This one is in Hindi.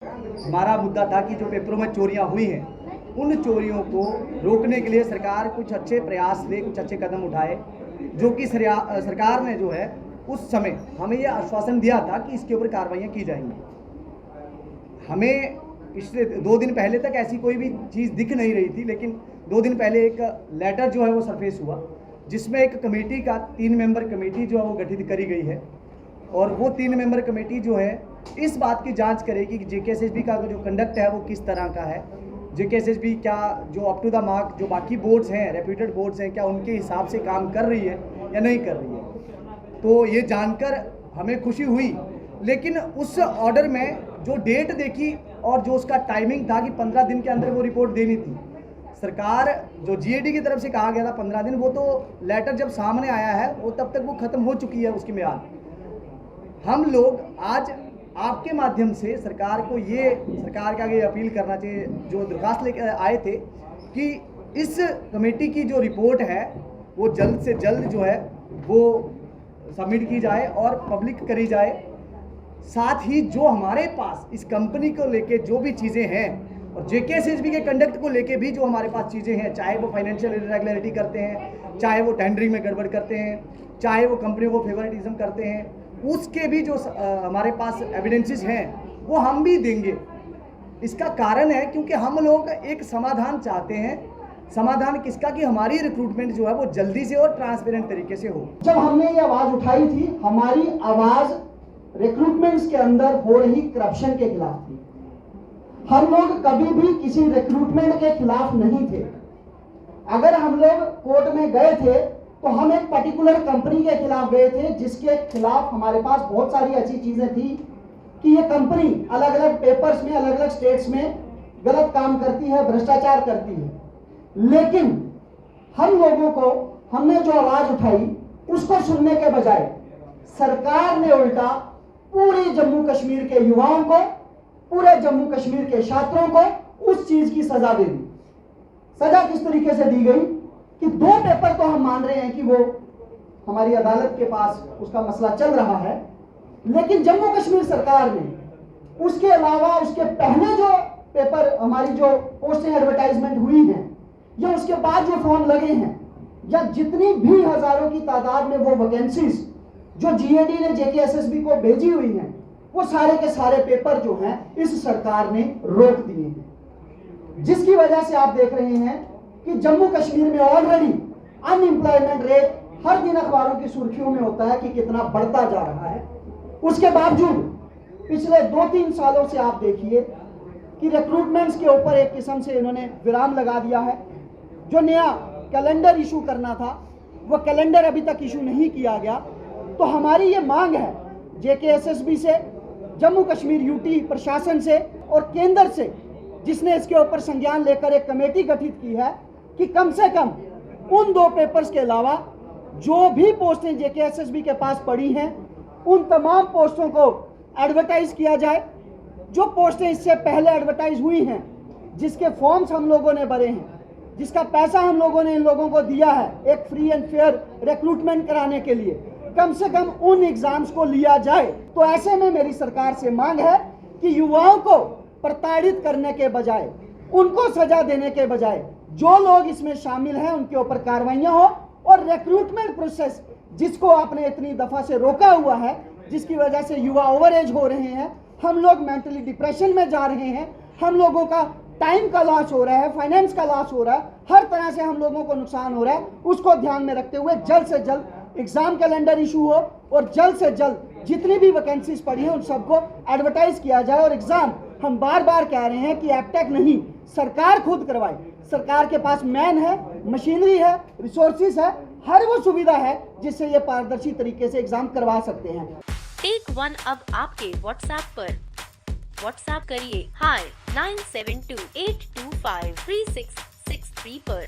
हमारा मुद्दा था कि जो पेपरों में चोरियां हुई हैं, उन चोरियों को रोकने के लिए सरकार कुछ अच्छे प्रयास ले, कुछ अच्छे कदम उठाए, जो कि सरकार ने जो है उस समय हमें ये आश्वासन दिया था कि इसके ऊपर कार्रवाइयाँ की जाएंगी। हमें पिछले 2 दिन पहले तक ऐसी कोई भी चीज़ दिख नहीं रही थी, लेकिन 2 दिन पहले एक लेटर जो है वो सरफेस हुआ, जिसमें एक कमेटी का 3 मेंबर कमेटी जो है वो गठित करी गई है। और वो 3 मेंबर कमेटी जो है इस बात की जांच करेगी कि जेकेएसएसबी का जो कंडक्ट है वो किस तरह का है। जेकेएसएसबी क्या जो अप टू द मार्क जो बाकी बोर्ड्स हैं, रेप्यूटेड बोर्ड्स हैं, क्या उनके हिसाब से काम कर रही है या नहीं कर रही है। तो ये जानकर हमें खुशी हुई, लेकिन उस ऑर्डर में जो डेट देखी और जो उसका टाइमिंग था कि 15 दिन के अंदर वो रिपोर्ट देनी थी, सरकार जो जीएडी की तरफ से कहा गया था 15 दिन, वो तो लेटर जब सामने आया है वो तब तक वो ख़त्म हो चुकी है उसकी मियाद। हम लोग आज आपके माध्यम से सरकार के आगे अपील करना चाहिए, जो दरख्वास्त लेकर आए थे कि इस कमेटी की जो रिपोर्ट है वो जल्द से जल्द जो है वो सबमिट की जाए और पब्लिक करी जाए। साथ ही जो हमारे पास इस कंपनी को लेके जो भी चीज़ें हैं और जेकेएसएसबी के कंडक्ट को लेके भी जो हमारे पास चीज़ें हैं, चाहे वो फाइनेंशियल इरेगुलरिटी करते हैं, चाहे वो टेंडरिंग में गड़बड़ करते हैं, चाहे वो कंपनियों को फेवरेटिज्म करते हैं, उसके भी जो हमारे पास एविडेंसेस हैं वो हम भी देंगे। इसका कारण है क्योंकि हम लोग एक समाधान चाहते हैं। समाधान किसका? कि हमारी रिक्रूटमेंट जो है वो जल्दी से और ट्रांसपेरेंट तरीके से हो। जब हमने ये आवाज उठाई थी, हमारी आवाज रिक्रूटमेंट्स के अंदर हो रही करप्शन के खिलाफ थी। हम लोग कभी भी किसी रिक्रूटमेंट के खिलाफ नहीं थे। अगर हम लोग कोर्ट में गए थे तो हम एक पर्टिकुलर कंपनी के खिलाफ गए थे, जिसके खिलाफ हमारे पास बहुत सारी ऐसी चीजें थी कि ये कंपनी अलग अलग पेपर्स में, अलग अलग स्टेट्स में गलत काम करती है, भ्रष्टाचार करती है। लेकिन हम लोगों को, हमने जो आवाज उठाई उसको सुनने के बजाय सरकार ने उल्टा पूरे जम्मू कश्मीर के युवाओं को, पूरे जम्मू कश्मीर के छात्रों को उस चीज की सजा दे दी। सजा किस तरीके से दी गई कि 2 पेपर तो हम मान रहे हैं कि वो हमारी अदालत के पास उसका मसला चल रहा है, लेकिन जम्मू कश्मीर सरकार ने उसके अलावा उसके पहले जो पेपर, हमारी जो पोस्टिंग एडवर्टाइजमेंट हुई है या उसके बाद जो फॉर्म लगे हैं, या जितनी भी हजारों की तादाद में वो वैकेंसीज जो जीएडी ने जेकेएसएसबी को भेजी हुई हैं, वो सारे के सारे पेपर जो हैं इस सरकार ने रोक दिए हैं। जिसकी वजह से आप देख रहे हैं कि जम्मू कश्मीर में ऑलरेडी अनएम्प्लॉयमेंट रेट हर दिन अखबारों की सुर्खियों में होता है कि कितना बढ़ता जा रहा है। उसके बावजूद पिछले 2-3 सालों से आप देखिए कि रिक्रूटमेंट्स के ऊपर एक किस्म से इन्होंने विराम लगा दिया है। जो नया कैलेंडर इशू करना था वो कैलेंडर अभी तक इशू नहीं किया गया। तो हमारी ये मांग है जेकेएसएसबी से, जम्मू कश्मीर यूटी प्रशासन से और केंद्र से, जिसने इसके ऊपर संज्ञान लेकर एक कमेटी गठित की है, कि कम से कम उन 2 पेपर्स के अलावा जो भी पोस्टें जेकेएसएसबी के पास पड़ी हैं उन तमाम पोस्टों को एडवर्टाइज किया जाए। जो पोस्टें इससे पहले एडवर्टाइज हुई हैं, जिसके फॉर्म्स हम लोगों ने भरे हैं, जिसका पैसा हम लोगों ने इन लोगों को दिया है एक फ्री एंड फेयर रिक्रूटमेंट कराने के लिए, कम से कम उन एग्जाम्स को लिया जाए। तो ऐसे में मेरी सरकार से मांग है कि युवाओं को प्रताड़ित करने के बजाय, उनको सजा देने के बजाय, जो लोग इसमें शामिल हैं उनके ऊपर कार्रवाइयां हो, और रिक्रूटमेंट प्रोसेस जिसको आपने इतनी दफा से रोका हुआ है, जिसकी वजह से युवा ओवर एज हो रहे हैं, हम लोग मेंटली डिप्रेशन में जा रहे हैं, हम लोगों का टाइम का लॉस हो रहा है, फाइनेंस का लॉस हो रहा है, हर तरह से हम लोगों को नुकसान हो रहा है। उसको ध्यान में रखते हुए जल्द से जल्द एग्जाम कैलेंडर इशू हो और जल्द से जल्द जितनी भी वैकेंसीज पड़ी हैं उन सबको एडवर्टाइज किया जाए। और एग्जाम हम बार बार कह रहे हैं कि एप्टेक नहीं, सरकार खुद करवाए। सरकार के पास मैन है, मशीनरी है, रिसोर्सेज है, हर वो सुविधा है जिससे ये पारदर्शी तरीके से एग्जाम करवा सकते हैं। टेक 1 अब आपके व्हाट्सएप पर। व्हाट्सएप करिए hi 9728253663 पर।